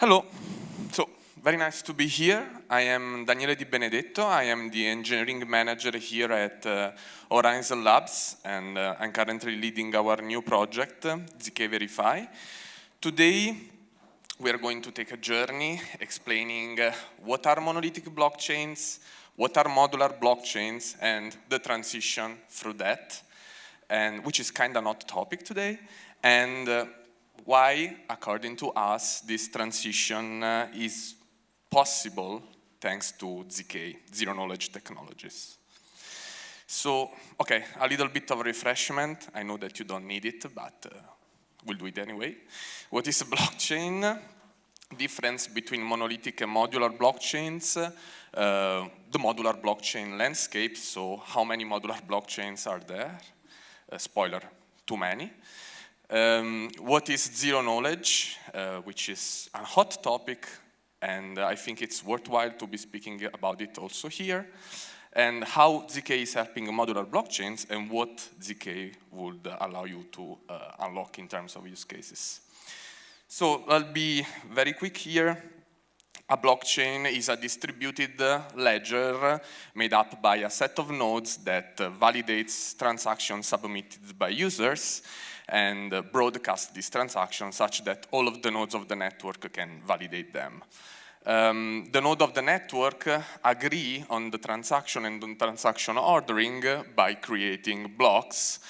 Hello. So, very nice to be here. I am Daniele Di Benedetto. I am the engineering manager here at Horizen Labs, and I'm currently leading our new project, zkVerify. Today, we are going to take a journey explaining what are monolithic blockchains, what are modular blockchains, and the transition through that, and which is kind of not topic today, and why, according to us, this transition is possible thanks to ZK, zero knowledge technologies. So, okay, a little bit of refreshment. I know that you don't need it, but we'll do it anyway. What is a blockchain? Difference between monolithic and modular blockchains, the modular blockchain landscape, so how many modular blockchains are there? Spoiler, too many. What is zero knowledge, which is a hot topic, and I think it's worthwhile to be speaking about it also here, and how ZK is helping modular blockchains, and what ZK would allow you to unlock in terms of use cases. So I'll be very quick here. A blockchain is a distributed ledger made up by a set of nodes that validates transactions submitted by users and broadcast these transactions such that all of the nodes of the network can validate them. The node of the network agree on the transaction and on transaction ordering by creating blocks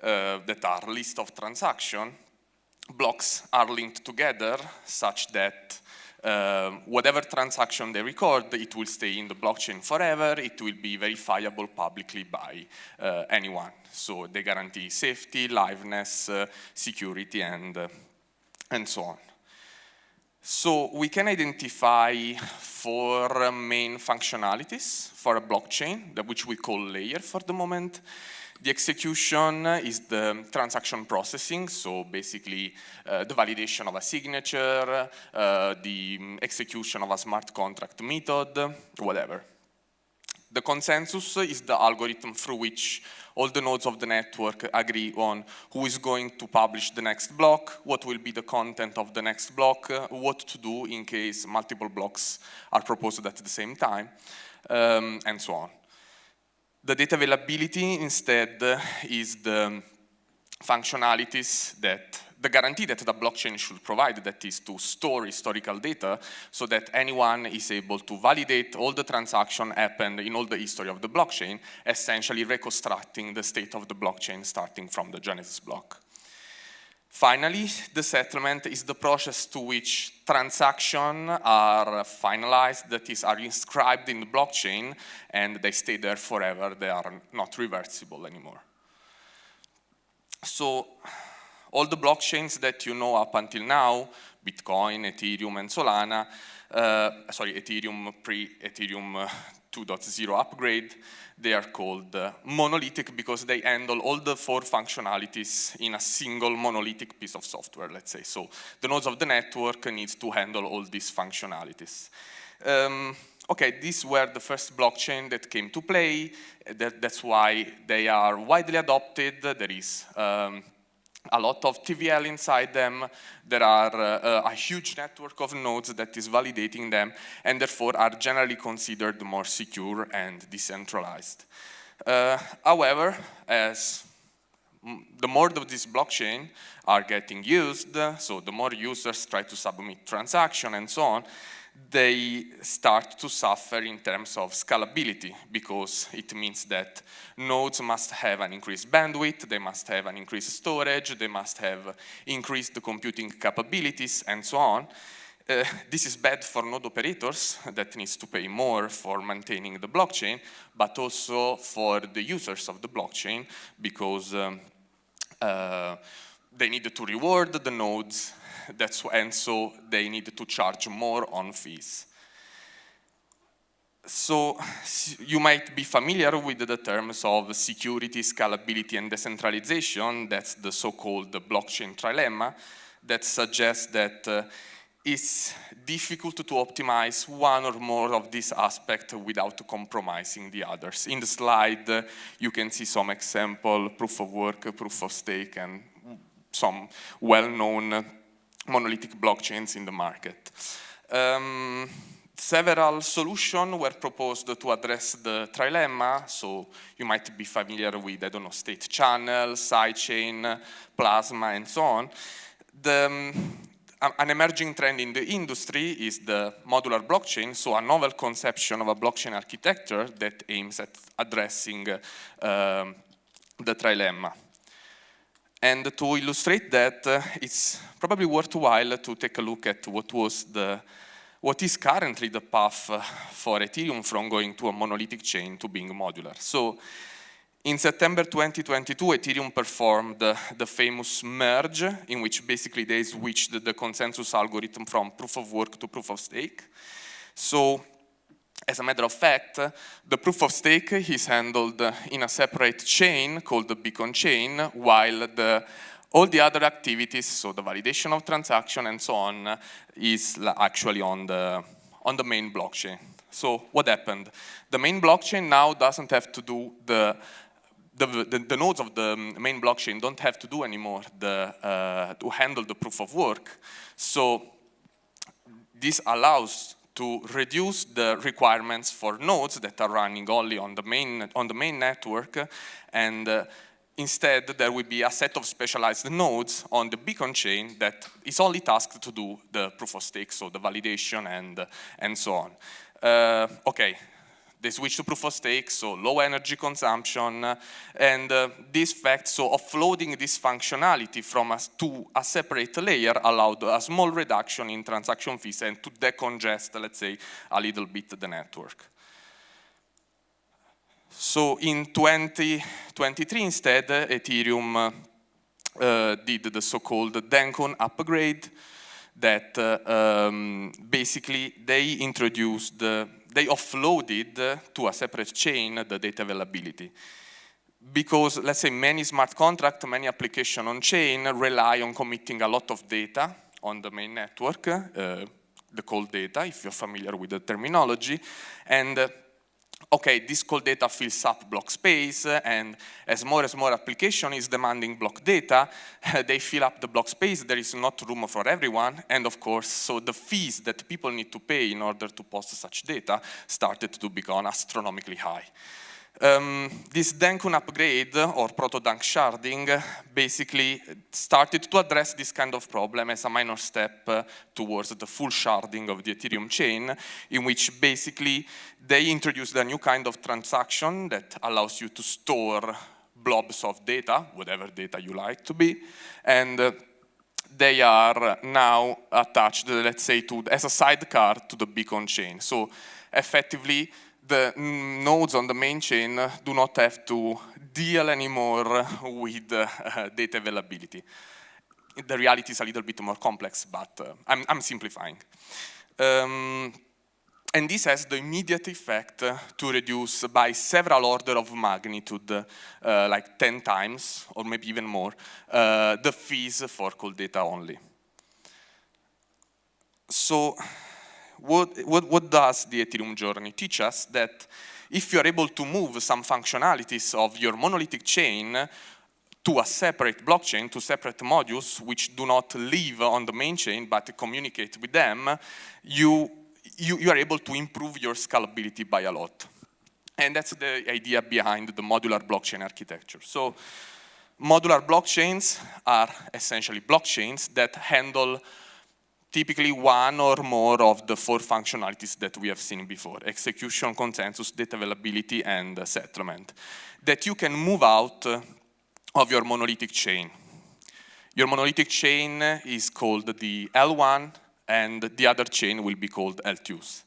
that are list of transactions. Blocks are linked together such that whatever transaction they record, it will stay in the blockchain forever. It will be verifiable publicly by anyone. So they guarantee safety, liveness, security, and so on. So we can identify four main functionalities for a blockchain, which we call layer for the moment. The execution is the transaction processing, so basically the validation of a signature, the execution of a smart contract method, whatever. The consensus is the algorithm through which all the nodes of the network agree on who is going to publish the next block, what will be the content of the next block, what to do in case multiple blocks are proposed at the same time, and so on. The data availability instead is the functionalities that, the guarantee that the blockchain should provide, that is to store historical data so that anyone is able to validate all the transactions happened in all the history of the blockchain, essentially reconstructing the state of the blockchain starting from the Genesis block. Finally, the settlement is the process to which transactions are finalized, that is, are inscribed in the blockchain, and they stay there forever. They are not reversible anymore. So, all the blockchains that you know up until now, Bitcoin, Ethereum, and Solana, Ethereum pre-Ethereum 2.0 upgrade, they are called monolithic because they handle all the four functionalities in a single monolithic piece of software, let's say. So the nodes of the network needs to handle all these functionalities. Okay, these were the first blockchain that came to play. That's why they are widely adopted. There is a lot of TVL inside them. There are a huge network of nodes that is validating them, and therefore are generally considered more secure and decentralized. However, as the more of these blockchain are getting used, so the more users try to submit transactions and so on, they start to suffer in terms of scalability, because it means that nodes must have an increased bandwidth, they must have an increased storage, they must have increased computing capabilities, and so on. This is bad for node operators that needs to pay more for maintaining the blockchain, but also for the users of the blockchain, because they need to reward the nodes, and so they need to charge more on fees. So you might be familiar with the terms of security, scalability, and decentralization. That's the so-called blockchain trilemma that suggests that it's difficult to optimize one or more of these aspects without compromising the others. In the slide, you can see some example, proof of work, proof of stake, and some well-known monolithic blockchains in the market. Several solutions were proposed to address the trilemma, so you might be familiar with, I don't know, state channel, sidechain, plasma, and so on. An emerging trend in the industry is the modular blockchain, so a novel conception of a blockchain architecture that aims at addressing the trilemma. And to illustrate that, it's probably worthwhile to take a look at what is currently the path for Ethereum from going to a monolithic chain to being modular. So in September 2022, Ethereum performed the famous merge, in which basically they switched the consensus algorithm from proof of work to proof of stake. So as a matter of fact, the proof of stake is handled in a separate chain called the beacon chain, while all the other activities, so the validation of transaction and so on, is actually on the main blockchain. So what happened? The main blockchain now doesn't have to do the nodes of the main blockchain don't have to do anymore to handle the proof of work. So this allows to reduce the requirements for nodes that are running only on the main network, and instead, there will be a set of specialized nodes on the beacon chain that is only tasked to do the proof of stake, so the validation and so on. Okay, they switch to proof of stake, so low energy consumption, and this fact, so offloading this functionality to a separate layer allowed a small reduction in transaction fees and to decongest, let's say, a little bit the network. So in 2023 instead, Ethereum did the so-called Dencon upgrade that basically they offloaded to a separate chain the data availability. Because, let's say, many smart contracts, many applications on chain rely on committing a lot of data on the main network, the cold data, if you're familiar with the terminology, and okay, this cold data fills up block space, and as more application is demanding block data, they fill up the block space, there is not room for everyone, and of course, so the fees that people need to pay in order to post such data started to become astronomically high. This Dencon upgrade, or proto-Dunk sharding, basically started to address this kind of problem as a minor step towards the full sharding of the Ethereum chain, in which basically they introduced a new kind of transaction that allows you to store blobs of data, whatever data you like to be, and they are now attached, let's say, as a sidecar to the beacon chain. So effectively, the nodes on the main chain do not have to deal anymore with data availability. The reality is a little bit more complex, but I'm simplifying. And this has the immediate effect to reduce by several orders of magnitude, like 10 times, or maybe even more, the fees for cold data only. So, what does the Ethereum journey teach us? That if you're able to move some functionalities of your monolithic chain to a separate blockchain, to separate modules which do not live on the main chain but communicate with them, you are able to improve your scalability by a lot. And that's the idea behind the modular blockchain architecture. So modular blockchains are essentially blockchains that handle typically one or more of the 4 functionalities that we have seen before: execution, consensus, data availability, and settlement, that you can move out of your monolithic chain. Your monolithic chain is called the L1, and the other chain will be called L2s.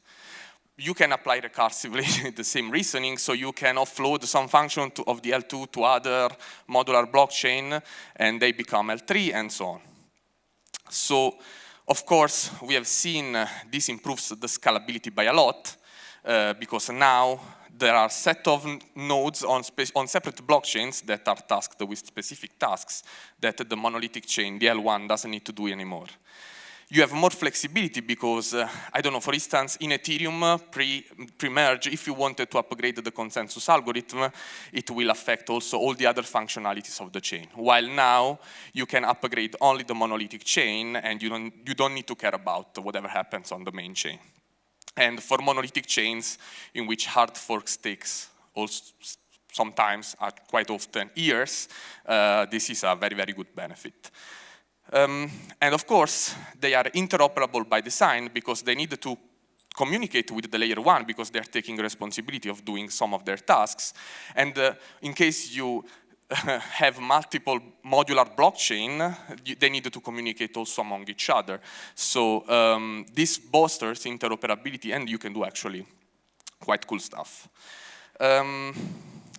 You can apply recursively the same reasoning, so you can offload some function of the L2 to other modular blockchain, and they become L3, and so on. So, of course, we have seen this improves the scalability by a lot, because now there are a set of nodes on separate blockchains that are tasked with specific tasks that the monolithic chain, the L1, doesn't need to do anymore. you have more flexibility because, I don't know, for instance, in Ethereum pre-merge, if you wanted to upgrade the consensus algorithm, it will affect also all the other functionalities of the chain. While now, you can upgrade only the monolithic chain, and you don't need to care about whatever happens on the main chain. And for monolithic chains, in which hard forks takes also sometimes, quite often, years, this is a very, very good benefit. And of course, they are interoperable by design because they need to communicate with the layer 1 because they're taking responsibility of doing some of their tasks. And in case you have multiple modular blockchain, they need to communicate also among each other. So this bolsters interoperability, and you can do actually quite cool stuff.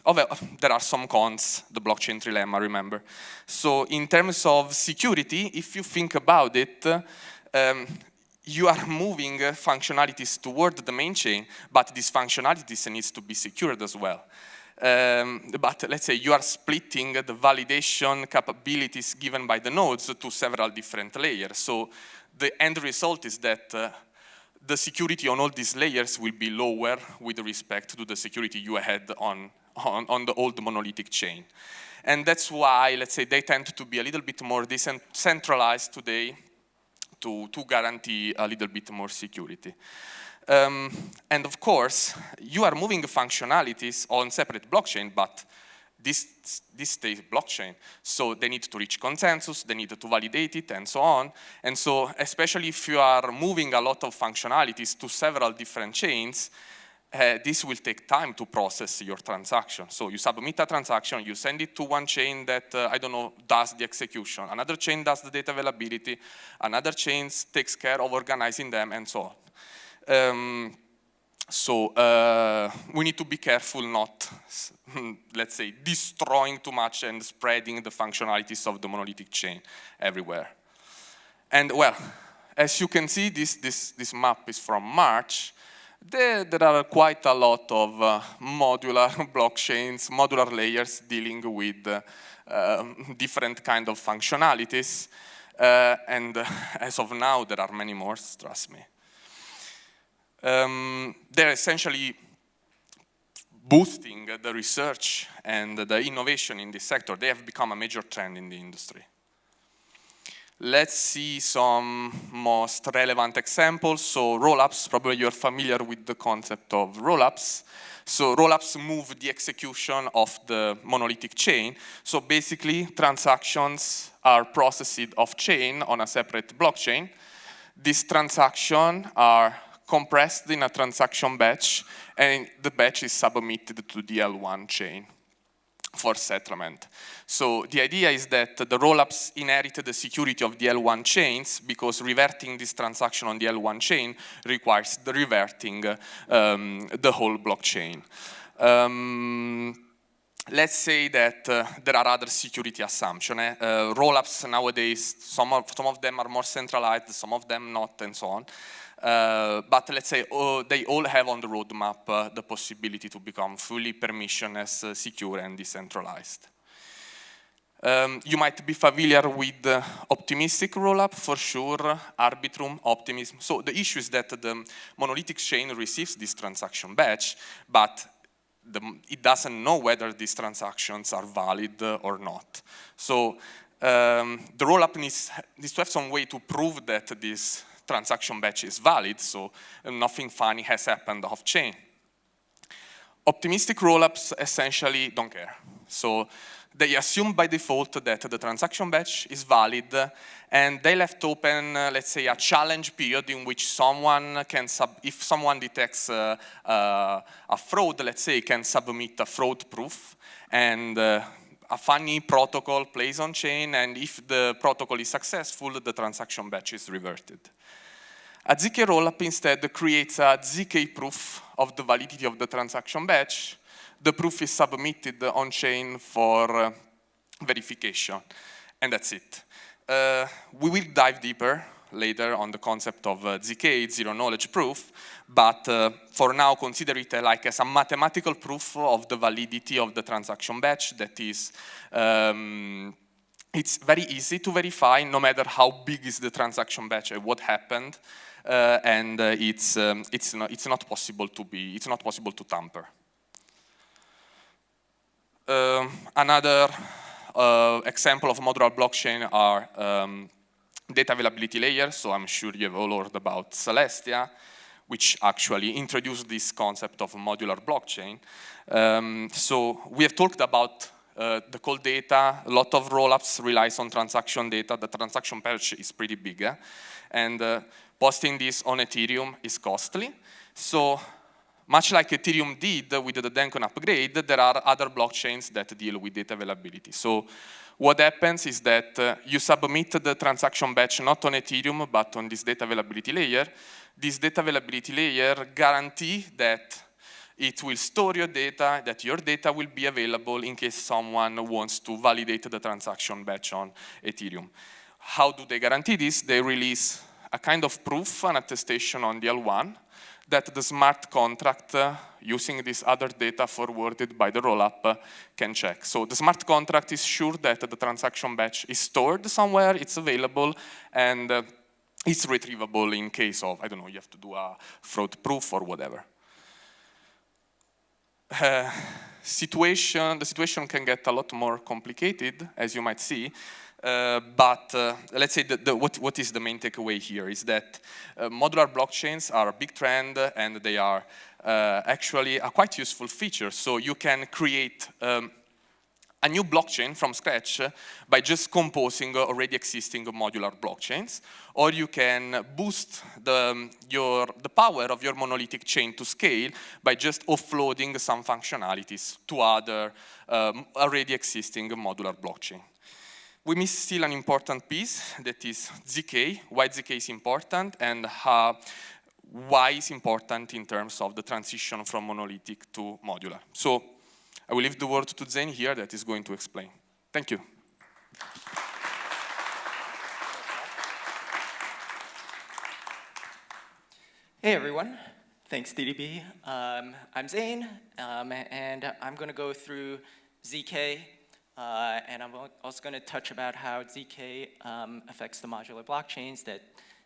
There are some cons, the blockchain trilemma, remember. So in terms of security, if you think about it, you are moving functionalities toward the main chain, but these functionalities needs to be secured as well. But let's say you are splitting the validation capabilities given by the nodes to several different layers. So the end result is that the security on all these layers will be lower with respect to the security you had on the old monolithic chain. And that's why, let's say, they tend to be a little bit more decentralized today to guarantee a little bit more security. And of course, you are moving functionalities on separate blockchain, but this stays blockchain. So they need to reach consensus, they need to validate it, and so on. And so, especially if you are moving a lot of functionalities to several different chains, this will take time to process your transaction. So you submit a transaction, you send it to one chain that, I don't know, does the execution. Another chain does the data availability. Another chain takes care of organizing them, and so on. We need to be careful not, let's say, destroying too much and spreading the functionalities of the monolithic chain everywhere. And well, as you can see, this map is from March. There are quite a lot of modular blockchains, modular layers dealing with different kind of functionalities. And as of now, there are many more, trust me. They're essentially boosting the research and the innovation in this sector. They have become a major trend in the industry. Let's see some most relevant examples. So Rollups, probably you're familiar with the concept of Rollups. So Rollups move the execution of the monolithic chain. So basically, transactions are processed off-chain on a separate blockchain. These transactions are compressed in a transaction batch, and the batch is submitted to the L1 chain for settlement. So the idea is that the rollups inherit the security of the L1 chains because reverting this transaction on the L1 chain requires the reverting the whole blockchain. Let's say that there are other security assumptions. Rollups nowadays, some of them are more centralized, some of them not, and so on. But let's say they all have on the roadmap the possibility to become fully permissionless, secure, and decentralized. You might be familiar with optimistic rollup for sure, Arbitrum, Optimism. So the issue is that the monolithic chain receives this transaction batch, but it doesn't know whether these transactions are valid or not. So the rollup needs to have some way to prove that this transaction batch is valid, so nothing funny has happened off-chain. Optimistic rollups essentially don't care. So they assume by default that the transaction batch is valid, and they left open, let's say, a challenge period in which someone can, if someone detects a fraud, let's say, can submit a fraud proof, and a funny protocol plays on chain, and if the protocol is successful, the transaction batch is reverted. A zk rollup instead creates a zk proof of the validity of the transaction batch. The proof is submitted on chain for verification, and that's it. We will dive deeper later on the concept of zk, zero knowledge proof, but for now consider it like as a mathematical proof of the validity of the transaction batch that is it's very easy to verify, no matter how big is the transaction batch and what happened, and it's not possible to tamper. Another example of modular blockchain are data availability layers. So I'm sure you've all heard about Celestia, which actually introduced this concept of a modular blockchain. So we have talked about the cold data. A lot of rollups relies on transaction data. The transaction patch is pretty big, and posting this on Ethereum is costly. So much like Ethereum did with the Dencon upgrade, there are other blockchains that deal with data availability. So what happens is that you submit the transaction batch not on Ethereum, but on this data availability layer. This data availability layer guarantees that it will store your data, that your data will be available in case someone wants to validate the transaction batch on Ethereum. How do they guarantee this? They release a kind of proof, an attestation on the L1, that the smart contract using this other data forwarded by the rollup can check. So the smart contract is sure that the transaction batch is stored somewhere, it's available, and it's retrievable in case of, I don't know, you have to do a fraud proof or whatever. The situation can get a lot more complicated, as you might see. But let's say what is the main takeaway here is that modular blockchains are a big trend, and they are actually a quite useful feature. So you can create a new blockchain from scratch by just composing already existing modular blockchains, or you can boost the power of your monolithic chain to scale by just offloading some functionalities to other already existing modular blockchain. We miss still an important piece, that is zk, why zk is important, and why it's important in terms of the transition from monolithic to modular. So I will leave the word to Zain here that is going to explain. Thank you. Hey everyone, thanks DDB. I'm Zain, and I'm going to go through zk, and I'm also going to touch about how zk affects the modular blockchains that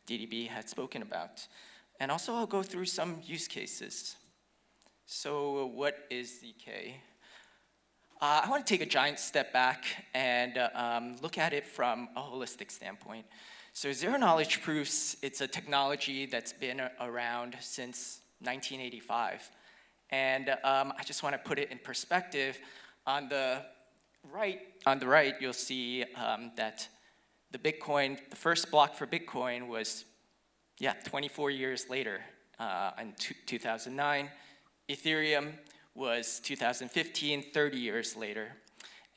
DDB had spoken about. And also I'll go through some use cases. So what is zk? I want to take a giant step back and look at it from a holistic standpoint. So zero-knowledge proofs, it's a technology that's been around since 1985. And I just want to put it in perspective. On the right, you'll see that the first block for Bitcoin was, 24 years later, in 2009. Ethereum was 2015, 30 years later.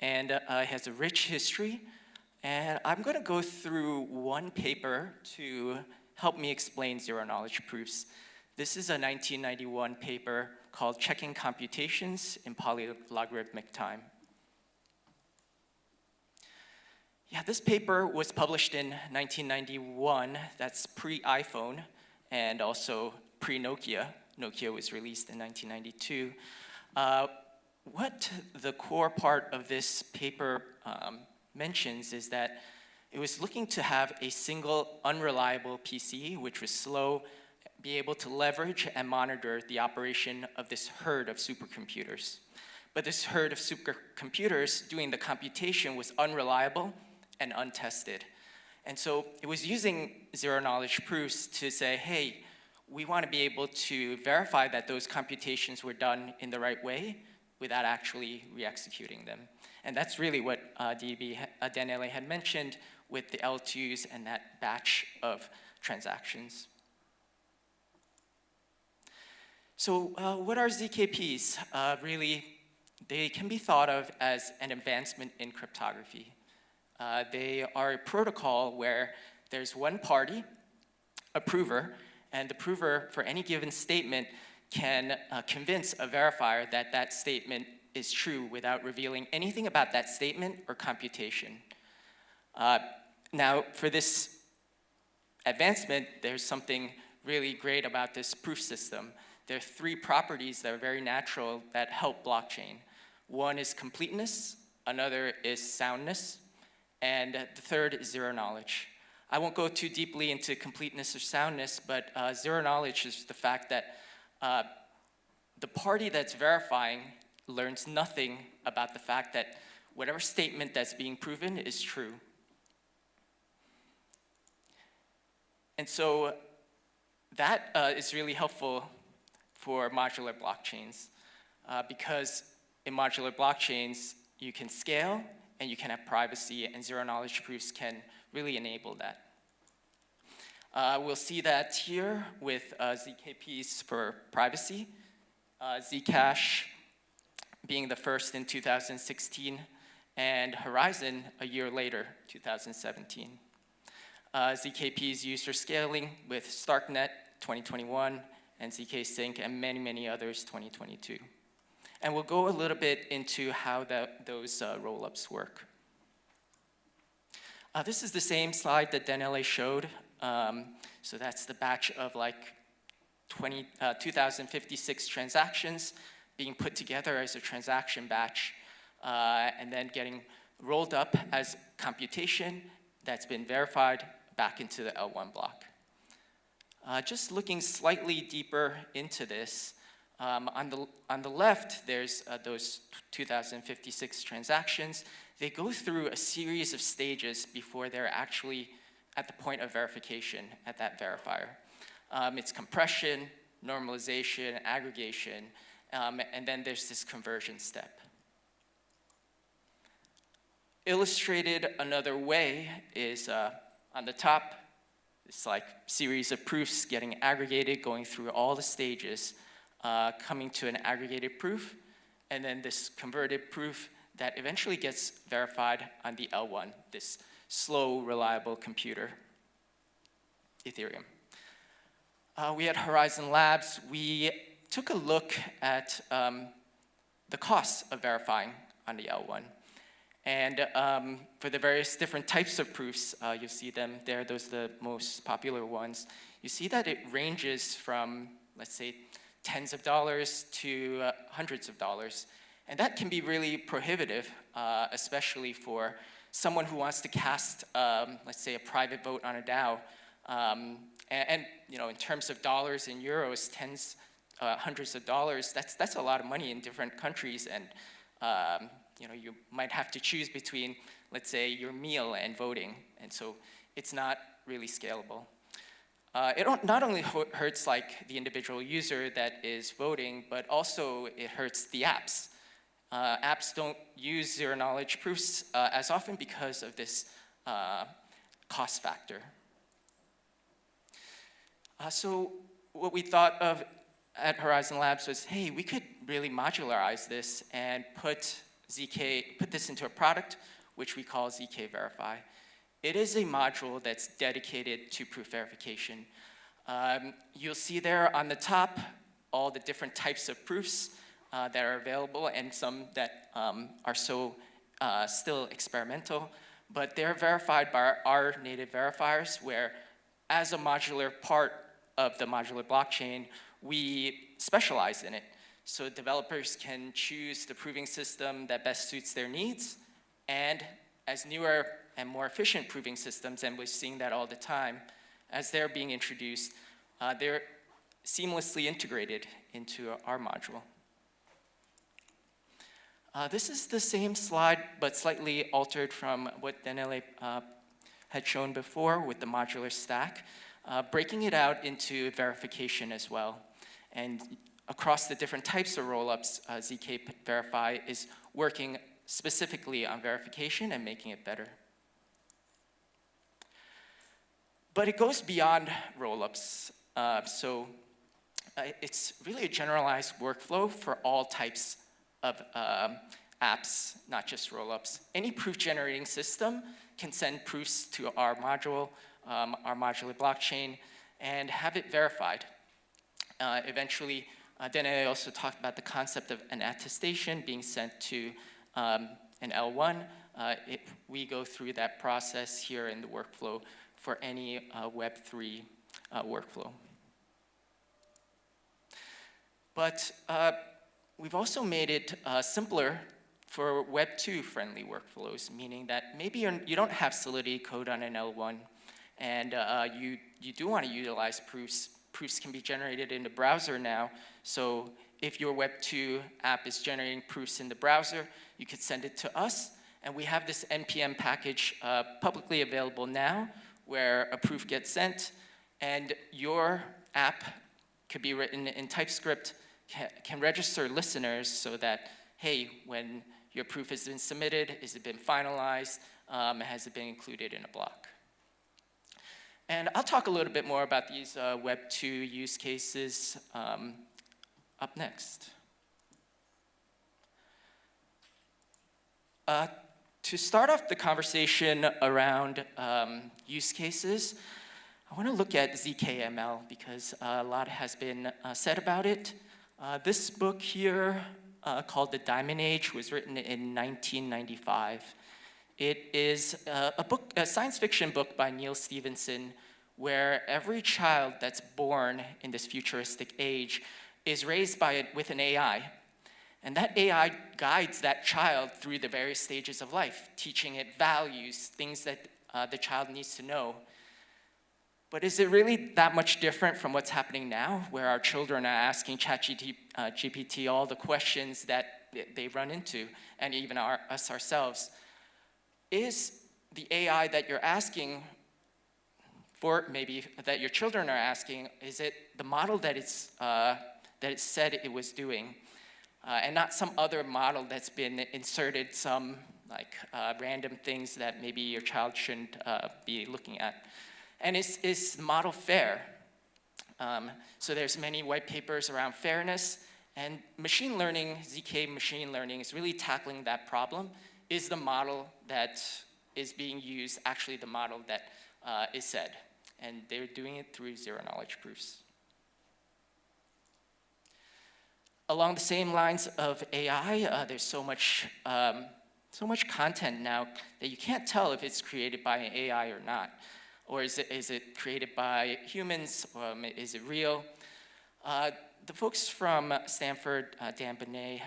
And it has a rich history. And I'm going to go through one paper to help me explain zero-knowledge proofs. This is a 1991 paper called Checking Computations in Polylogarithmic Time. Yeah, this paper was published in 1991. That's pre-iPhone and also pre-Nokia. Nokia was released in 1992. What the core part of this paper mentions is that it was looking to have a single unreliable PC, which was slow, be able to leverage and monitor the operation of this herd of supercomputers. But this herd of supercomputers doing the computation was unreliable and untested. And so it was using zero-knowledge proofs to say, hey, we want to be able to verify that those computations were done in the right way without actually re-executing them. And that's really what Daniele had mentioned with the L2s and that batch of transactions. So what are ZKPs? Really, they can be thought of as an advancement in cryptography. They are a protocol where there's one party, a prover, and the prover for any given statement can convince a verifier that that statement is true without revealing anything about that statement or computation. Now, for this advancement, there's something really great about this proof system. There are three properties that are very natural that help blockchain. One is completeness, another is soundness, And the third is zero knowledge. I won't go too deeply into completeness or soundness, but zero knowledge is the fact that the party that's verifying learns nothing about the fact that whatever statement that's being proven is true. And so that is really helpful for modular blockchains because in modular blockchains, you can scale and you can have privacy, and zero knowledge proofs can really enable that. We'll see that here with ZKPs for privacy, Zcash being the first in 2016, and Horizen a year later, 2017. ZKP is used for scaling with Starknet 2021, and ZK Sync, and many, many others 2022. And we'll go a little bit into how those rollups work. This is the same slide that Daniele showed. So that's the batch of like 2,056 transactions being put together as a transaction batch, and then getting rolled up as computation that's been verified back into the L1 block. Just looking slightly deeper into this, on the left, there's those 2,056 transactions. They go through a series of stages before they're actually at the point of verification at that verifier. It's compression, normalization, aggregation, and then there's this conversion step. Illustrated another way is on the top, it's like series of proofs getting aggregated, going through all the stages, coming to an aggregated proof, and then this converted proof that eventually gets verified on the L1, this slow, reliable computer, Ethereum. We at Horizen Labs, we took a look at the costs of verifying on the L1. And for the various different types of proofs, you'll see them there, those are the most popular ones. You see that it ranges from, let's say, tens of dollars to hundreds of dollars. And that can be really prohibitive, especially for someone who wants to cast, let's say, a private vote on a DAO. And you know, in terms of dollars and euros, hundreds of dollars, that's a lot of money in different countries. And you know, you might have to choose between, let's say, your meal and voting. And so it's not really scalable. It not only hurts like the individual user that is voting, but also it hurts the apps. Apps don't use zero knowledge proofs as often because of this cost factor. So what we thought of at Horizen Labs was, hey, we could really modularize this and put this into a product which we call zkVerify. It is a module that's dedicated to proof verification. You'll see there on the top all the different types of proofs that are available, and some that are still experimental, but they're verified by our native verifiers, where as a modular part of the modular blockchain, we specialize in it. So developers can choose the proving system that best suits their needs, and as newer and more efficient proving systems, and we're seeing that all the time, as they're being introduced, they're seamlessly integrated into our module. This is the same slide, but slightly altered from what Daniele had shown before with the modular stack, breaking it out into verification as well. And across the different types of rollups, zkVerify is working specifically on verification and making it better. But it goes beyond rollups. It's really a generalized workflow for all types of apps, not just rollups. Any proof generating system can send proofs to our module, our modular blockchain, and have it verified. Eventually, Daniele also talked about the concept of an attestation being sent to an L1. We go through that process here in the workflow for any Web3 workflow. But we've also made it simpler for Web 2 friendly workflows, meaning that maybe you don't have Solidity code on an L1, and you do want to utilize proofs. Proofs can be generated in the browser now, so if your Web 2 app is generating proofs in the browser, you could send it to us, and we have this NPM package publicly available now, where a proof gets sent, and your app could be written in TypeScript, can register listeners so that, hey, when your proof has been submitted, has it been finalized, has it been included in a block? And I'll talk a little bit more about these Web 2 use cases up next. To start off the conversation around use cases, I want to look at zkML because a lot has been said about it. This book here called The Diamond Age was written in 1995. It is a science fiction book by Neil Stephenson, where every child that's born in this futuristic age is raised with an AI. And that AI guides that child through the various stages of life, teaching it values, things that the child needs to know. But is it really that much different from what's happening now, where our children are asking ChatGPT all the questions that they run into, and even us ourselves? Is the AI that you're asking for, maybe that your children are asking, is it the model that it said it was doing, and not some other model that's been inserted some random things that maybe your child shouldn't be looking at? And is the model fair? So there's many white papers around fairness, and machine learning, ZK machine learning, is really tackling that problem. Is the model that is being used actually the model that is said? And they're doing it through zero-knowledge proofs. Along the same lines of AI, there's so much content now that you can't tell if it's created by an AI or not. Or is it created by humans? Is it real? The folks from Stanford, Dan Benet,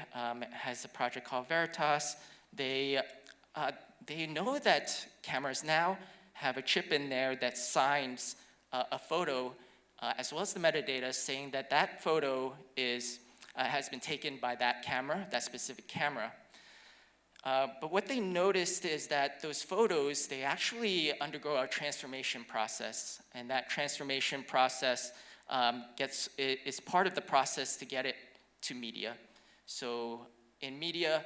has a project called Veritas. They know that cameras now have a chip in there that signs a photo, as well as the metadata, saying that that photo has been taken by that camera, that specific camera. But what they noticed is that those photos, they actually undergo a transformation process, and that transformation process is part of the process to get it to media. So in media,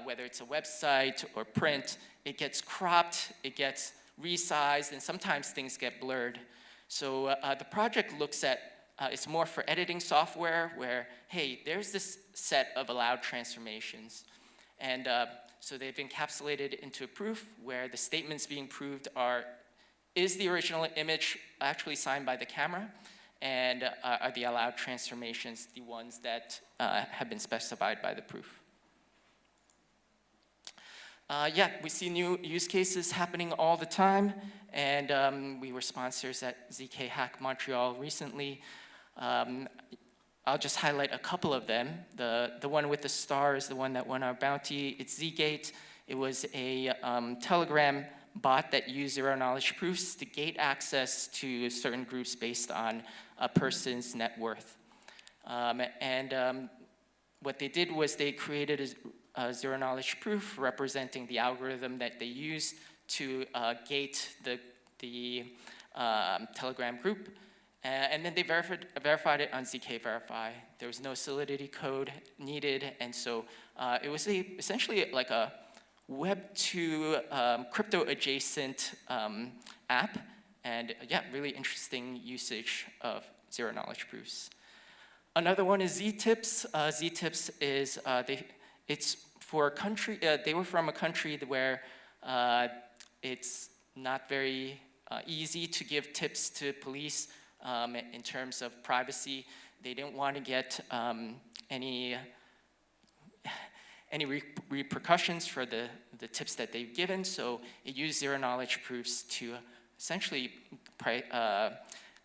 whether it's a website or print, it gets cropped, it gets resized, and sometimes things get blurred. So the project looks at, it's more for editing software where, hey, there's this set of allowed transformations. And so they've encapsulated into a proof where the statements being proved is the original image actually signed by the camera, and are the allowed transformations the ones that have been specified by the proof. Yeah, we see new use cases happening all the time, and we were sponsors at ZK Hack Montreal recently. I'll just highlight a couple of them. The one with the star is the one that won our bounty. It's Zgate. It was a Telegram bot that used zero-knowledge proofs to gate access to certain groups based on a person's net worth. What they did was they created a zero-knowledge proof representing the algorithm that they use to gate the Telegram group. And then they verified it on zkVerify. There was no Solidity code needed, and so it was essentially like a Web 2 crypto-adjacent app, and yeah, really interesting usage of zero-knowledge proofs. Another one is ztips. Ztips is it's for a country. They were from a country where it's not very easy to give tips to police. In terms of privacy, they didn't want to get any repercussions for the tips that they've given, so it used zero-knowledge proofs to essentially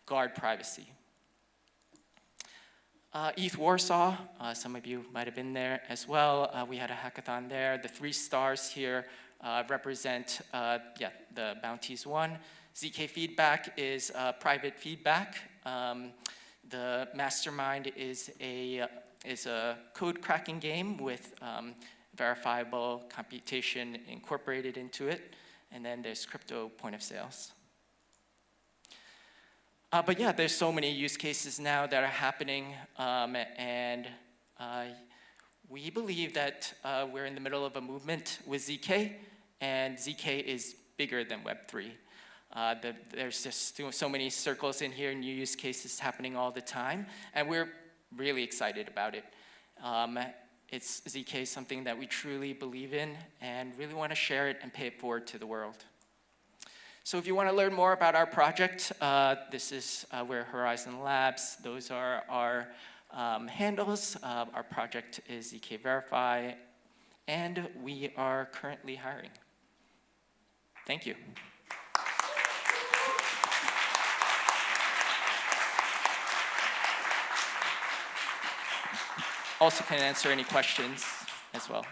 guard privacy. ETH Warsaw, some of you might have been there as well. We had a hackathon there. The 3 stars here represent the bounties won. zk Feedback is private feedback. The mastermind is a code cracking game with verifiable computation incorporated into it. And then there's crypto point of sales. But yeah, there's so many use cases now that are happening, and we believe that we're in the middle of a movement with zk, and zk is bigger than Web3. There's just so many circles in here, new use cases happening all the time, and we're really excited about it. ZK is something that we truly believe in and really want to share it and pay it forward to the world. So if you want to learn more about our project, this is we're Horizen Labs. Those are our handles. Our project is zkVerify, and we are currently hiring. Thank you. Also can answer any questions as well.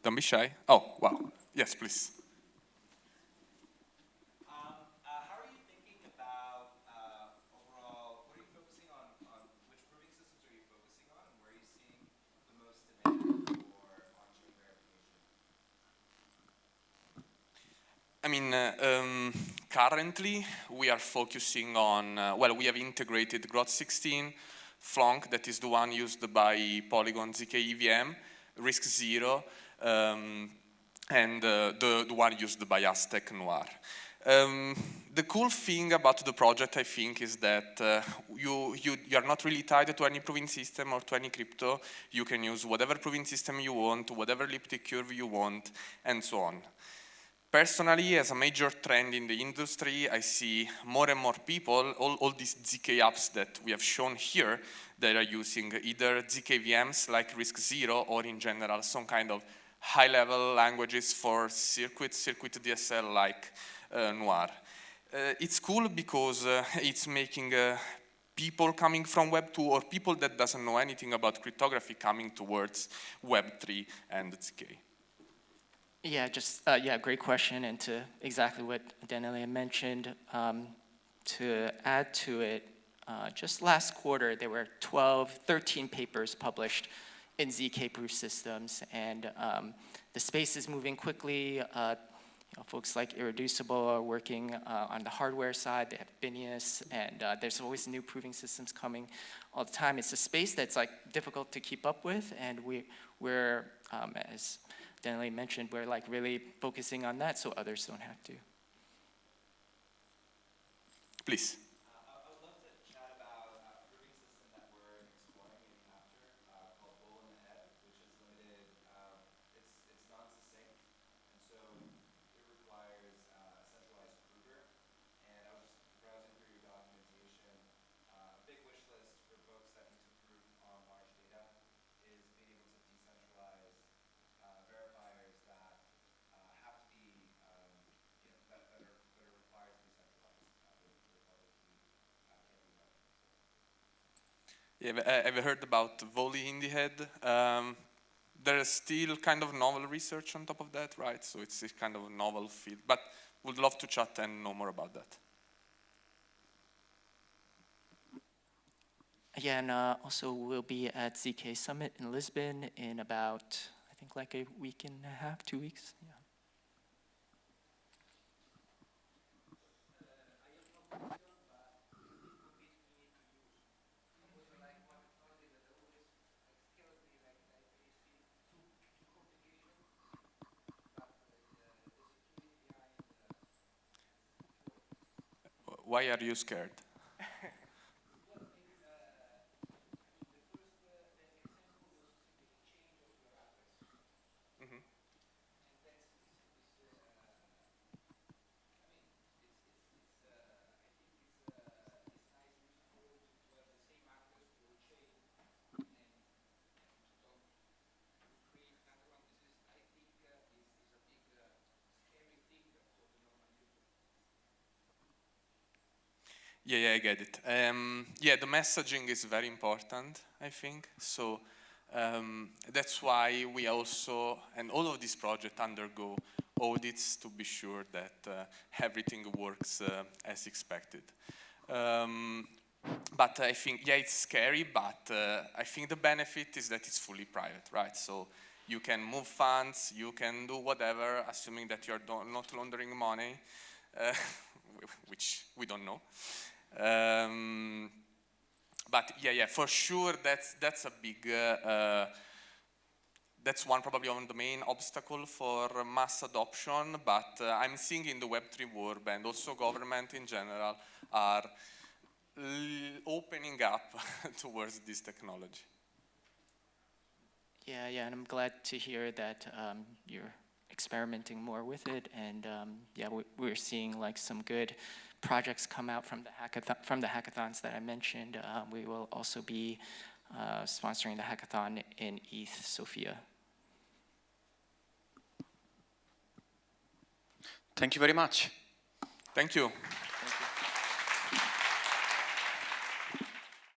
Don't be shy. Oh, wow. Yes, please. How are you thinking about overall, what are you focusing on which proving systems are you focusing on, and where are you seeing the most demand for on-chain verification? I mean, currently we are focusing on, well, we have integrated Grot16, Flonk, that is the one used by Polygon zk EVM, Risk Zero, and the one used by Aztec Noir. The cool thing about the project, I think, is that you are not really tied to any proving system or to any crypto. You can use whatever proving system you want, whatever elliptic curve you want, and so on. Personally, as a major trend in the industry, I see more and more people, all these zk apps that we have shown here, that are using either zk VMs like Risk Zero, or in general some kind of high-level languages for circuit DSL like Noir. It's cool because it's making people coming from Web 2 or people that doesn't know anything about cryptography coming towards Web 3 and zk. Yeah, great question, and to exactly what Daniele mentioned, to add to it, just last quarter there were 13 papers published in zk proof systems, and the space is moving quickly. Folks like Irreducible are working on the hardware side. They have Binius, and there's always new proving systems coming all the time. It's a space that's like difficult to keep up with, and we're as Daniele mentioned, we're like really focusing on that so others don't have to. Please. I would love to chat about a proving system that we're exploring in Capture called Bull in the Head, which is limited, it's non-succinct, and so it requires a centralized prover. And I was just browsing through your documentation. A big wish list for folks that need to prove on large data is being able to decentralize verifiers that have to be, that are required to be centralized with publicly can't be known. Yeah, have you heard about volley in the head? There is still kind of novel research on top of that, right? So it's kind of a novel field, but would love to chat and know more about that. Yeah, and also we'll be at zk Summit in Lisbon in about, I think like a week and a half, 2 weeks. Yeah. Why are you scared? Yeah, I get it. Yeah, the messaging is very important, I think. So that's why we also, and all of these projects undergo audits to be sure that everything works as expected. But I think, yeah, it's scary, but I think the benefit is that it's fully private, right? So you can move funds, you can do whatever, assuming that you're not laundering money, which we don't know. But yeah, for sure, that's a big, that's one probably of the main obstacle for mass adoption, but I'm seeing in the Web3 world and also government in general are opening up towards this technology. Yeah, and I'm glad to hear that you're experimenting more with it, and yeah, we're seeing like some good projects come out from the hackathons that I mentioned. We will also be sponsoring the hackathon in ETH Sofia. Thank you very much. Thank you.